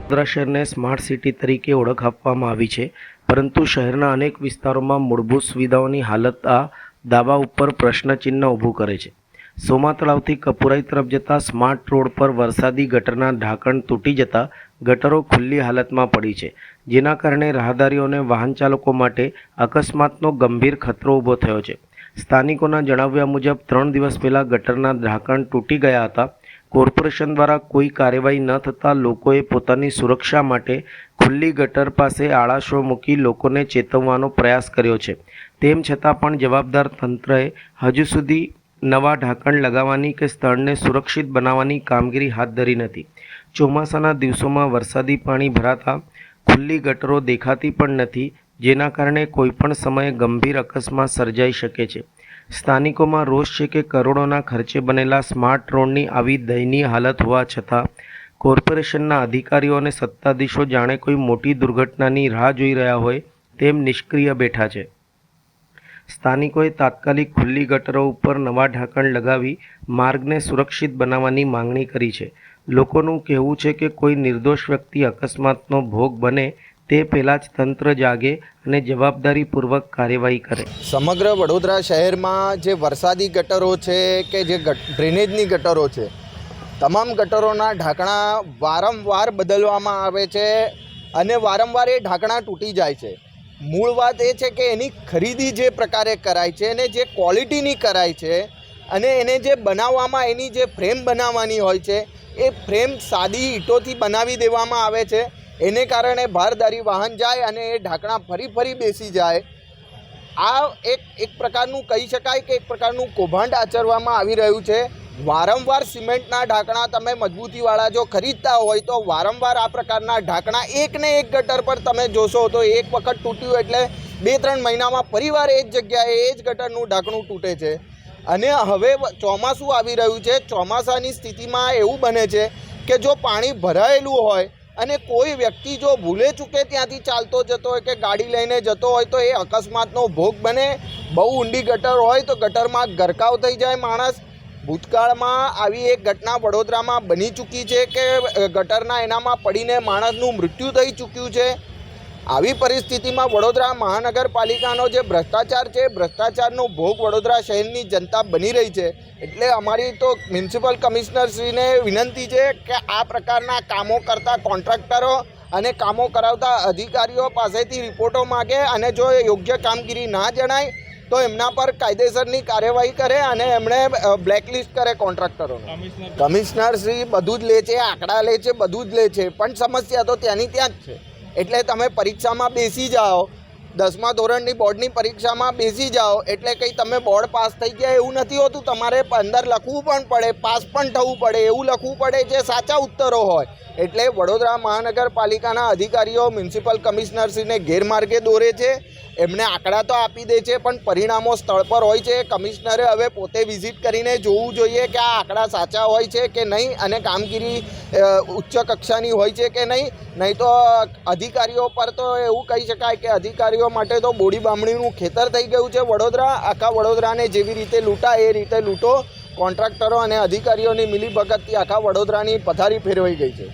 વડોદરા શહેરને smart city તરીકે ઓળખ આપવામાં આવી છે, પરંતુ શહેરના અનેક વિસ્તારોમાં મૂળભૂત સુવિધાઓની હાલત આ દાવા ઉપર પ્રશ્નચિહ્ન ઊભું કરે છે। સોમા તળાવથી કપુરાઈ તરફ જતા સ્માર્ટ રોડ પર વરસાદી ગટરના ઢાંકણ તૂટી જતા ગટરો ખુલ્લી હાલતમાં પડી છે, જેના કારણે રાહદારીઓ અને વાહન ચાલકો માટે અકસ્માતનો ગંભીર ખતરો ઊભો થયો છે। સ્થાનિકોના જણાવ્યા મુજબ 3 દિવસ પહેલાં ગટરના ઢાંકણ તૂટી ગયા હતા। કોર્પોરેશન દ્વારા કોઈ કાર્યવાહી ન થતાં લોકોએ પોતાની સુરક્ષા માટે ખુલ્લી ગટર પાસે આળાશો મૂકી લોકોને ચેતવવાનો પ્રયાસ કર્યો છે। તેમ છતાં પણ જવાબદાર તંત્રએ હજુ સુધી નવા ઢાંકણ લગાવવાની કે સ્થળને સુરક્ષિત બનાવવાની કામગીરી હાથ ધરી નથી। ચોમાસાના દિવસોમાં વરસાદી પાણી ભરાતા ખુલ્લી ગટરો દેખાતી પણ નથી, જેના કારણે કોઈપણ સમયે ગંભીર અકસ્માત સર્જાઈ શકે છે। સ્થાનિકોમાં રોષ છે કે કરોડોના ખર્ચે બનેલા સ્માર્ટ રોડની આવી દયનીય હાલત હોવા છતાં કોર્પોરેશનના અધિકારીઓ અને સત્તાધીશો જાણે કોઈ મોટી દુર્ઘટનાની રાહ જોઈ રહ્યા હોય તેમ નિષ્ક્રિય બેઠા છે। સ્થાનિકોએ તાત્કાલિક ખુલ્લી ગટરો ઉપર નવા ઢાંકણ લગાવી માર્ગને સુરક્ષિત બનાવવાની માંગણી કરી છે। લોકોનું કહેવું છે કે કોઈ નિર્દોષ વ્યક્તિ અકસ્માતનો ભોગ બને તે પહેલાં જ તંત્ર જાગે અને જવાબદારીપૂર્વક કાર્યવાહી કરે। સમગ્ર વડોદરા શહેરમાં જે વરસાદી ગટરો છે કે જે ડ્રેનેજની ગટરો છે, તમામ ગટરોના ઢાંકણા વારંવાર બદલવામાં આવે છે અને વારંવાર એ ઢાંકણા તૂટી જાય છે। મૂળ વાત એ છે કે એની ખરીદી જે પ્રકારે કરાય છે અને જે ક્વોલિટીની કરાય છે અને એને જે બનાવવામાં એની જે ફ્રેમ બનાવવાની હોય છે એ ફ્રેમ સાદી ઈંટોથી બનાવી દેવામાં આવે છે। એને કારણે ભારદારી વાહન જાય અને એ ઢાંકણા ફરી બેસી જાય। આ એક પ્રકારનું કહી શકાય કે એક પ્રકારનું કૌભાંડ આચરવામાં આવી રહ્યું છે। વારંવાર સિમેન્ટના ઢાંકણા તમે મજબૂતીવાળા જો ખરીદતા હોય તો વારંવાર આ પ્રકારના ઢાંકણા એકને એક ગટર પર તમે જોશો તો એક વખત તૂટ્યું એટલે 2-3 મહિનામાં ફરીવાર એ જ જગ્યાએ એ જ ગટરનું ઢાંકણું તૂટે છે। અને હવે ચોમાસું આવી રહ્યું છે। ચોમાસાની સ્થિતિમાં એવું બને છે કે જો પાણી ભરાયેલું હોય અને કોઈ વ્યક્તિ જો ભૂલે ચૂકે ત્યાંથી ચાલતો જતો હોય કે ગાડી લઈને જતો હોય તો એ અકસ્માતનો ભોગ બને। બહુ ઊંડી ગટર હોય તો ગટરમાં ગરકાવ થઈ જાય માણસ। ભૂતકાળમાં આવી એક ઘટના વડોદરામાં બની ચૂકી છે કે ગટરના એનામાં પડીને માણસનું મૃત્યુ થઈ ચૂક્યું છે। આવી પરિસ્થિતિમાં વડોદરા મહાનગરપાલિકાનો જે ભ્રષ્ટાચાર છે, ભ્રષ્ટાચારનો ભોગ વડોદરા શહેરની જનતા બની રહી છે। એટલે અમારી તો મ્યુનિસિપલ કમિશનરશ્રીને વિનંતી છે કે આ પ્રકારના કામો કરતા કોન્ટ્રાક્ટરો અને કામો કરાવતા અધિકારીઓ પાસેથી રિપોર્ટો માગે અને જો યોગ્ય કામગીરી ના જણાય તો એમના પર કાયદેસરની કાર્યવાહી કરે અને એમણે બ્લેકલિસ્ટ કરે કોન્ટ્રાક્ટરોને। કમિશનરશ્રી બધું જ લે છે, આંકડા લે છે, બધું જ લે છે, પણ સમસ્યા તો ત્યાંની ત્યાં જ છે। એટલે તમે પરીક્ષામાં બેસી જાઓ, 10મા ધોરણની બોર્ડની પરીક્ષામાં બેસી જાઓ એટલે કંઈ તમે બોર્ડ પાસ થઈ ગયા એવું નથી હોતું। તમારે અંદર લખવું પણ પડે, પાસ પણ થવું પડે, એવું લખવું પડે જે સાચા ઉત્તરો હોય। એટલે વડોદરા મહાનગરપાલિકાના અધિકારીઓ મ્યુનિસિપલ કમિશનરશ્રીને ગેરમાર્ગે દોરે છે। એમને આંકડા તો આપી દે છે પણ પરિણામો સ્થળ પર હોય છે। કમિશનરે હવે પોતે વિઝિટ કરીને જોવું જોઈએ કે આ આંકડા સાચા હોય છે કે નહીં અને કામગીરી ઉચ્ચ કક્ષાની હોય છે કે નહીં। નહીં તો અધિકારીઓ પર તો એવું કહી શકાય કે અધિકારીઓ માટે તો બોડી બામણીનું ખેતર થઈ ગયું છે વડોદરા। આખા વડોદરાને જેવી રીતે લૂંટાય એ રીતે લૂંટો। કોન્ટ્રાક્ટરો અને અધિકારીઓની મિલીભગતથી આખા વડોદરાની પથારી ફેરવાઈ ગઈ છે।